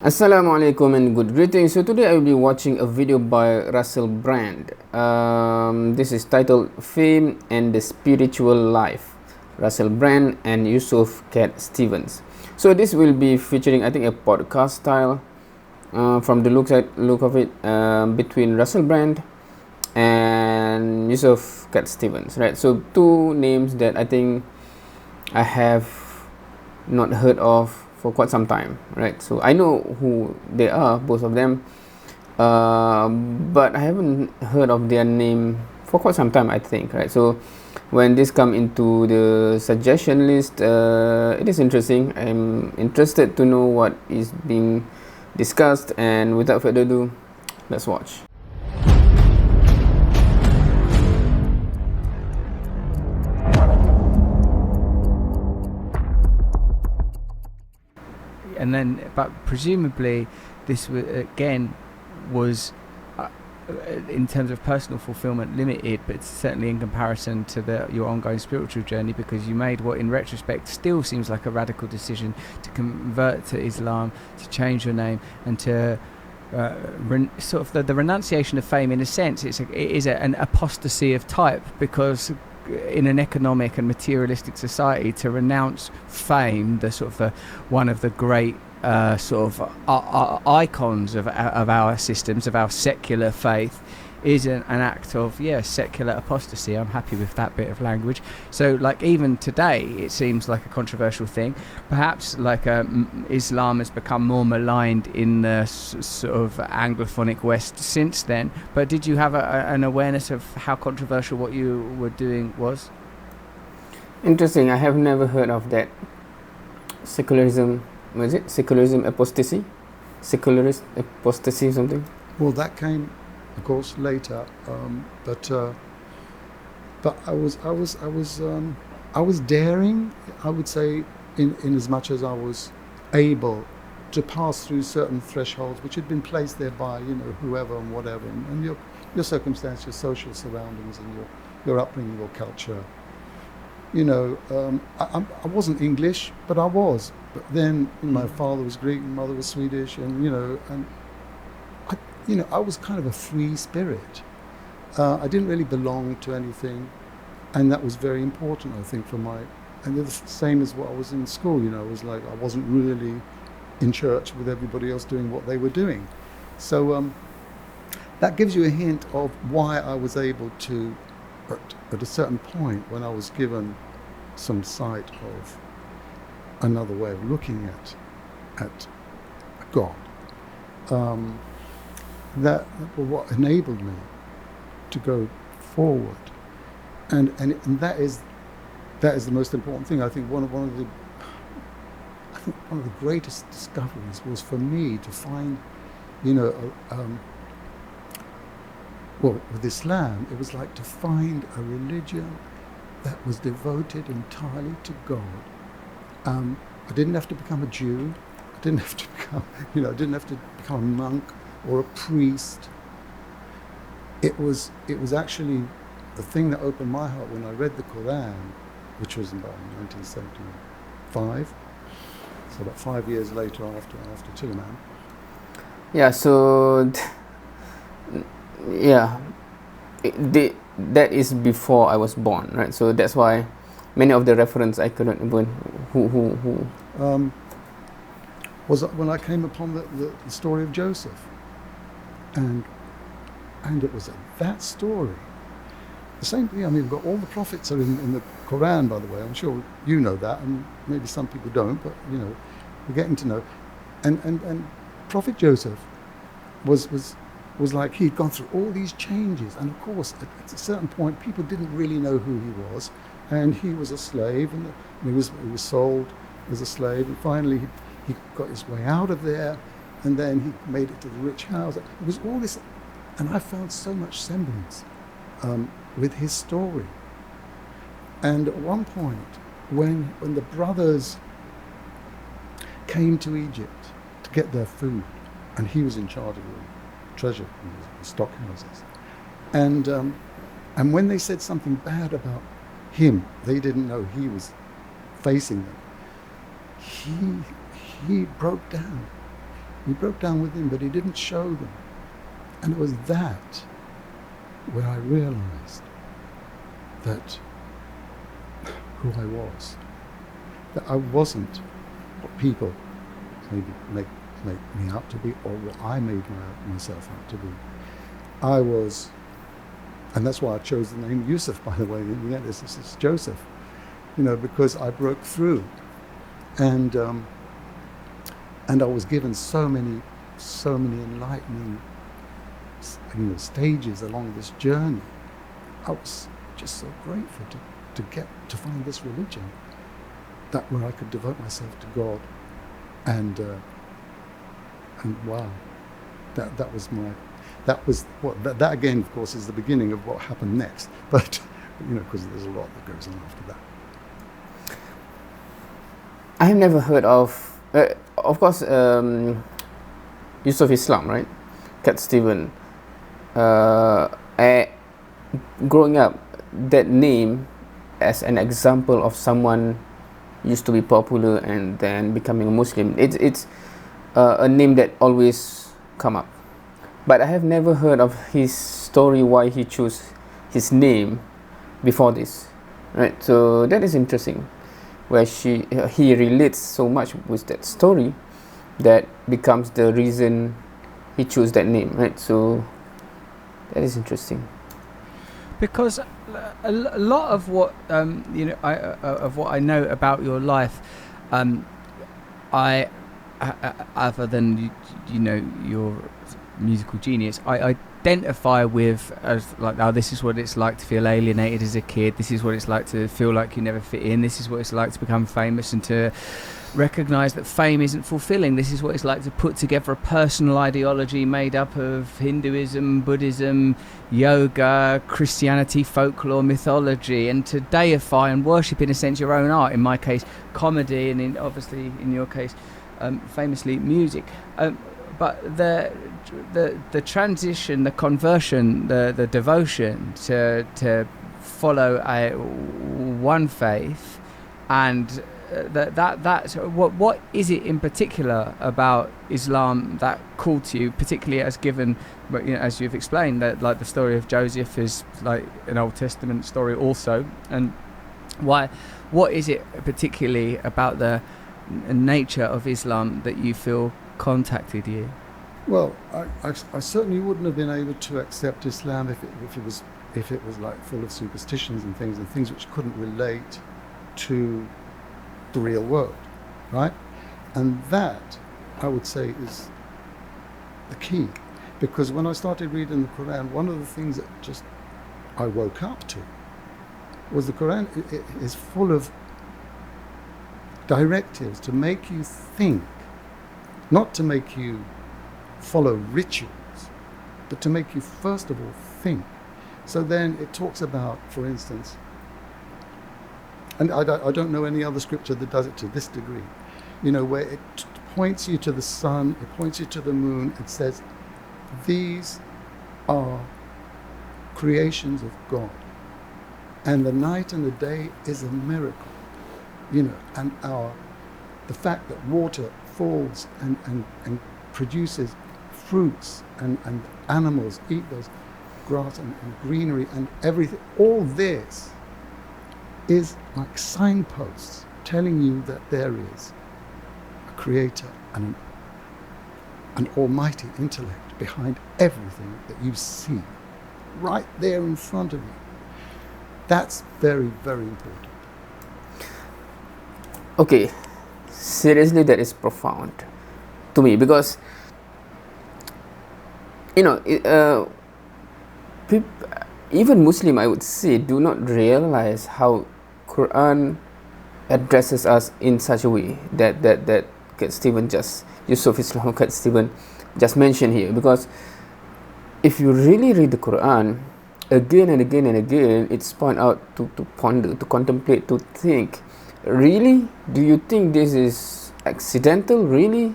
Assalamualaikum and good greetings. So today I will be watching a video by Russel Brand. This is titled Fame and the Spiritual Life. Russel Brand and Yusuf Cat Stevens. So this will be featuring, I think, a podcast style from the look of it, between Russel Brand and Yusuf Cat Stevens, right? So two names that I think I have not heard of for quite some time, right? So I know who they are, both of them, but I haven't heard of their name for quite some time, I think, right? So when this come into the suggestion list, it is interesting. I'm interested to know what is being discussed, and without further ado, let's watch. And then, but presumably, this again was, in terms of personal fulfillment, limited, but certainly in comparison to your ongoing spiritual journey, because you made what, in retrospect, still seems like a radical decision to convert to Islam, to change your name, and to sort of the renunciation of fame. In a sense, it is an apostasy of type, because in an economic and materialistic society, to renounce fame, the sort of one of the great sort of icons of our systems, of our secular faith, is an act of secular apostasy. I'm happy with that bit of language. So, like, even today, it seems like a controversial thing. Perhaps like Islam has become more maligned in the sort of Anglophonic West since then. But did you have an awareness of how controversial what you were doing was? Interesting. I have never heard of that. Secularism, was it? Secularism apostasy? Secularist apostasy or something? Well, that came, of course, later. But I was daring, I would say, in as much as I was able to pass through certain thresholds which had been placed there by whoever and whatever, and your circumstance, your social surroundings, and your upbringing, your culture. I wasn't English, but I was. But then my father was Greek, my mother was Swedish, and I was kind of a free spirit. I didn't really belong to anything, and that was very important, I think, and the same as what I was in school. It was like I wasn't really in church with everybody else doing what they were doing. So that gives you a hint of why I was able to, at a certain point, when I was given some sight of another way of looking at God, that what enabled me to go forward, and that is the most important thing. I think one of the greatest discoveries was for me to find, with Islam, it was like to find a religion that was devoted entirely to God. I didn't have to become a Jew. I didn't have to become a monk or a priest. It was actually the thing that opened my heart when I read the Quran, which was about 1975. So about 5 years later, after Tiliman. Yeah. So that is before I was born, right? So that's why many of the reference I couldn't even who was when I came upon the story of Joseph, and it was that story. The same thing. I mean, but all the prophets are in the Quran, by the way. I'm sure you know that, and maybe some people don't, but we're getting to know. And Prophet Joseph was like he'd gone through all these changes, and of course, at a certain point, people didn't really know who he was, and he was a slave, and he was sold as a slave, and finally he got his way out of there, and then he made it to the rich house. It was all this, and I found so much semblance with his story. And at one point, when the brothers came to Egypt to get their food, and he was in charge of the treasure, the stockhouses, and when they said something bad about him, they didn't know he was facing them. He broke down He broke down with them, but he didn't show them. And it was that where I realized that who I was, that I wasn't what people maybe make me out to be, or what I made myself out to be. I was, and that's why I chose the name Yusuf, by the way. In the end, this is Joseph, because I broke through, and I was given so many enlightening, stages along this journey. I was just so grateful to get to find this religion, that where I could devote myself to God, and wow, that was that again, of course, is the beginning of what happened next. But because there's a lot that goes on after that. I have never heard of course, Yusuf Islam, right? Cat Stephen. Growing up, that name as an example of someone used to be popular and then becoming a Muslim, it's a name that always come up. But I have never heard of his story, why he chose his name before this, right? So that is interesting, where he relates so much with that story that becomes the reason he chose that name, right? So that is interesting. Because a lot of what of what I know about your life, I other than your musical genius, I identify with as like, oh, this is what it's like to feel alienated as a kid. This is what it's like to feel like you never fit in. This is what it's like to become famous and to recognize that fame isn't fulfilling. This is what it's like to put together a personal ideology made up of Hinduism, Buddhism, yoga, Christianity, folklore, mythology, and to deify and worship, in a sense, your own art. In my case, comedy, and obviously in your case, famously music. But the transition, the conversion, the devotion to follow one faith, and that's what is it in particular about Islam that called to you, particularly as given, as you've explained, that like the story of Joseph is like an Old Testament story also, and what is it particularly about the nature of Islam that you feel contacted you? Well, I certainly wouldn't have been able to accept Islam if it was like full of superstitions and things which couldn't relate to the real world, right? And that, I would say, is the key, because when I started reading the Quran, one of the things that just I woke up to was the Quran is full of directives to make you think, not to make you follow rituals, but to make you first of all think. So then it talks about, for instance, and I don't know any other scripture that does it to this degree, where it points you to the sun, it points you to the moon, it says, these are creations of God, and the night and the day is a miracle, and the fact that water falls and produces fruits, and animals eat those grass and greenery and everything, all this is like signposts telling you that there is a creator and an almighty intellect behind everything that you see right there in front of you. That's very, very important. Okay, seriously, that is profound to me, because even Muslim, I would say, do not realize how Quran addresses us in such a way that Yusuf Islam Kat Stephen just mentioned here. Because if you really read the Quran again and again and again, it's point out to ponder, to contemplate, to think. Really, do you think this is accidental? Really,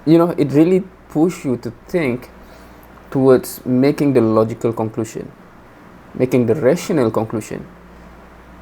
it really pushes you to think towards making the logical conclusion, making the rational conclusion.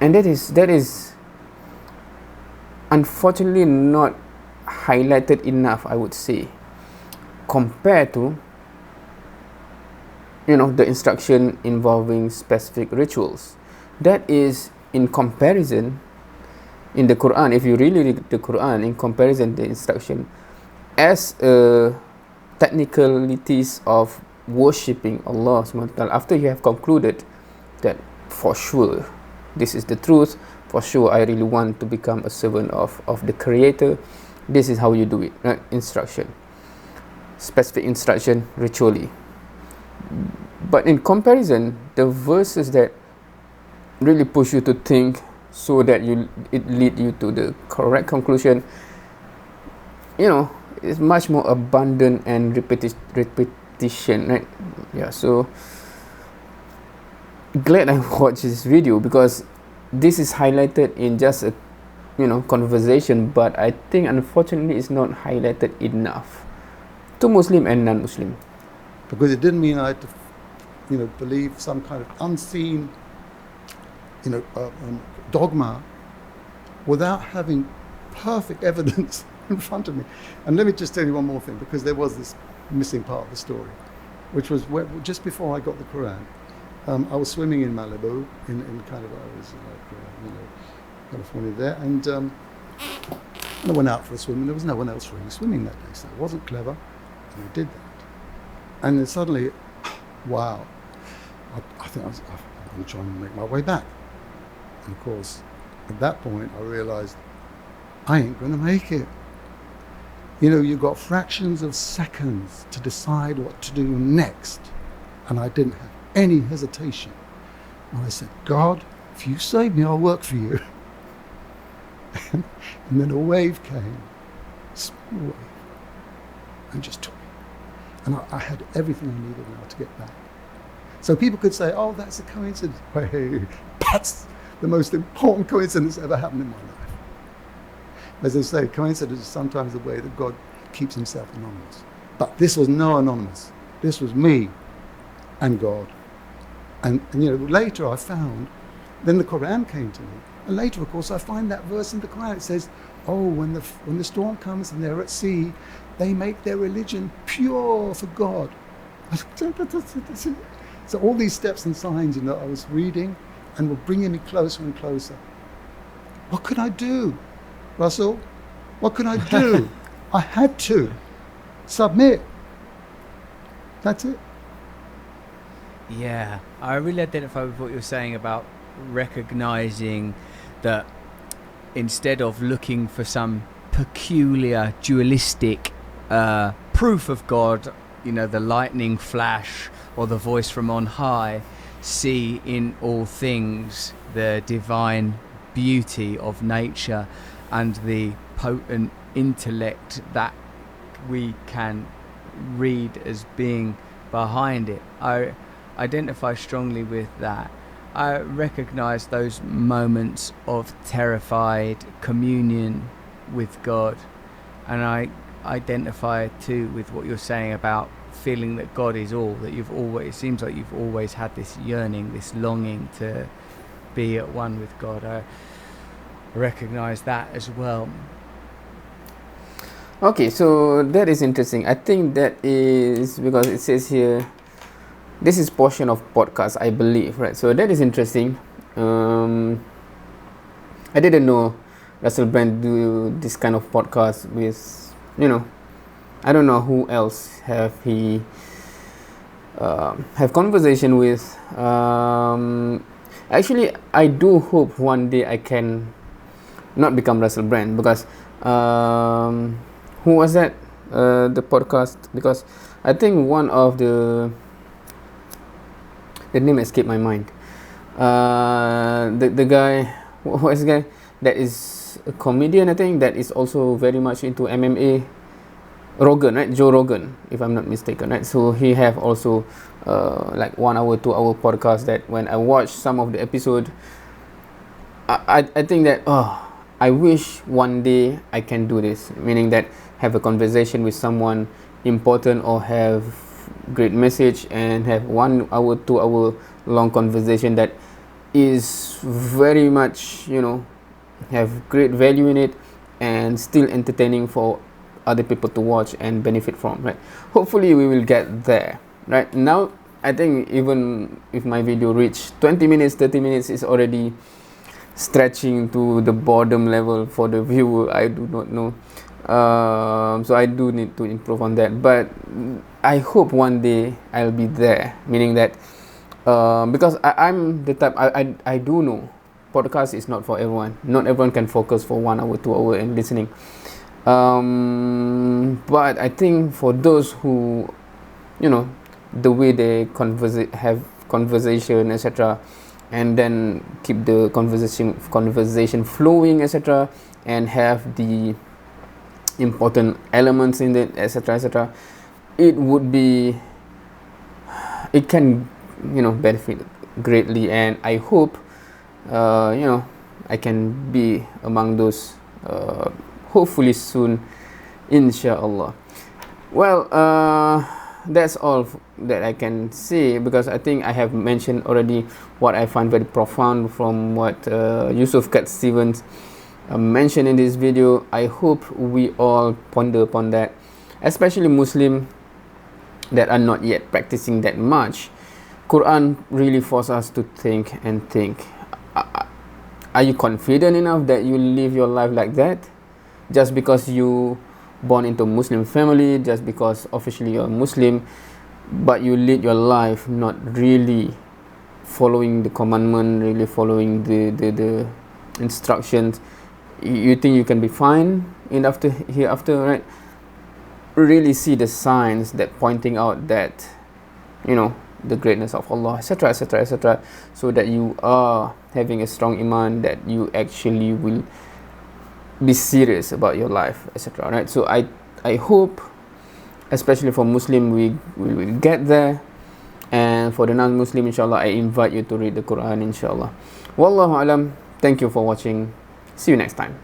And that is unfortunately not highlighted enough, I would say. compared to, the instruction involving specific rituals. That is in comparison in the Quran. If you really read the Quran, in comparison the instruction as technicalities of worshipping Allah subhanahu wa ta'ala, after you have concluded that for sure this is the truth, for sure I really want to become a servant of the Creator, this is how you do it, right? Instruction, specific instruction, ritually. But in comparison, the verses that really push you to think so that it lead you to the correct conclusion, is much more abundant and repetition, right? Yeah, so glad I watched this video, because this is highlighted in just a conversation, but I think unfortunately it's not highlighted enough to Muslim and non-Muslim. Because it didn't mean I had to, believe some kind of unseen, dogma without having perfect evidence in front of me. And let me just tell you one more thing, because there was this missing part of the story, which was just before I got the Quran. I was swimming in Malibu, in kind of, I was like, California there, and I went out for a swim, and there was no one else really swimming that day, so it wasn't clever, and I did that. And then suddenly, wow, I think I'm going to try and make my way back. And of course, at that point, I realized I ain't going to make it. You've got fractions of seconds to decide what to do next. And I didn't have any hesitation. And I said, God, if you save me, I'll work for you. And then a wave came, a small wave, and just took me. And I had everything I needed now to get back. So people could say, oh, that's a coincidence. Hey, that's the most important coincidence ever happened in my life. As they say, coincidence is sometimes the way that God keeps himself anonymous. But this was no anonymous. This was me and God. And later I found, then the Quran came to me. And later, of course, I find that verse in the Quran. It says, oh, when the storm comes and they're at sea, they make their religion pure for God. So all these steps and signs, I was reading and were bringing me closer and closer. What could I do, Russell? What could I do? I had to submit. That's it. Yeah, I really identify with what you're saying about recognizing that instead of looking for some peculiar dualistic proof of God, the lightning flash or the voice from on high, see in all things the divine beauty of nature and the potent intellect that we can read as being behind it. I identify strongly with that. I recognize those moments of terrified communion with God, and I identify too with what you're saying about feeling that God is all, that it seems like you've always had this yearning, this longing to be at one with God. I recognize that as well. Okay, so that is interesting. I think that is because it says here, this is portion of podcast, I believe, right? So that is interesting. I didn't know Russel Brand do this kind of podcast with, I don't know who else have he have conversation with. Actually, I do hope one day I can not become Russel Brand, because who was that? The podcast, because I think one of the name escaped my mind. The guy, what is the guy that is a comedian, I think, that is also very much into MMA. Rogan, right? Joe Rogan, if I'm not mistaken, right? So he have also like 1 hour, 2 hour podcast that when I watch some of the episode, I think that I wish one day I can do this, meaning that have a conversation with someone important or have great message and have 1 hour, 2 hour long conversation that is very much, have great value in it and still entertaining for other people to watch and benefit from, right? Hopefully we will get there. Right now, I think even if my video reach 20 minutes, 30 minutes, is already stretching to the bottom level for the viewer. I do not know. So I do need to improve on that. But I hope one day I'll be there. Meaning that because I'm the type, I do know podcast is not for everyone. Not everyone can focus for 1 hour, 2 hour and listening. But I think for those who, you know, the way they have conversation, etc., and then keep the conversation flowing, etc., and have the important elements in it, etc., etc., it can, you know, benefit greatly. And I hope, you know, I can be among those, hopefully soon, inshallah. Well, that's all that I can say, because I think I have mentioned already what I find very profound from what Yusuf Cat Stevens mentioned in this video. I hope we all ponder upon that, especially Muslim that are not yet practicing that much. Quran really forces us to think and think. Are you confident enough that you live your life like that? Just because you born into a Muslim family, just because officially you're a Muslim, but you lead your life not really following the commandment, really following the instructions, you think you can be fine in hereafter, right? Really see the signs that pointing out that, you know, the greatness of Allah, etc., etc., etc., so that you are having a strong iman, that you actually will be serious about your life, etc., right? So I hope, especially for Muslim, we will get there. And for the non-Muslim, inshallah, I invite you to read the Quran, inshallah. Wallahu alam. Thank you for watching. See you next time.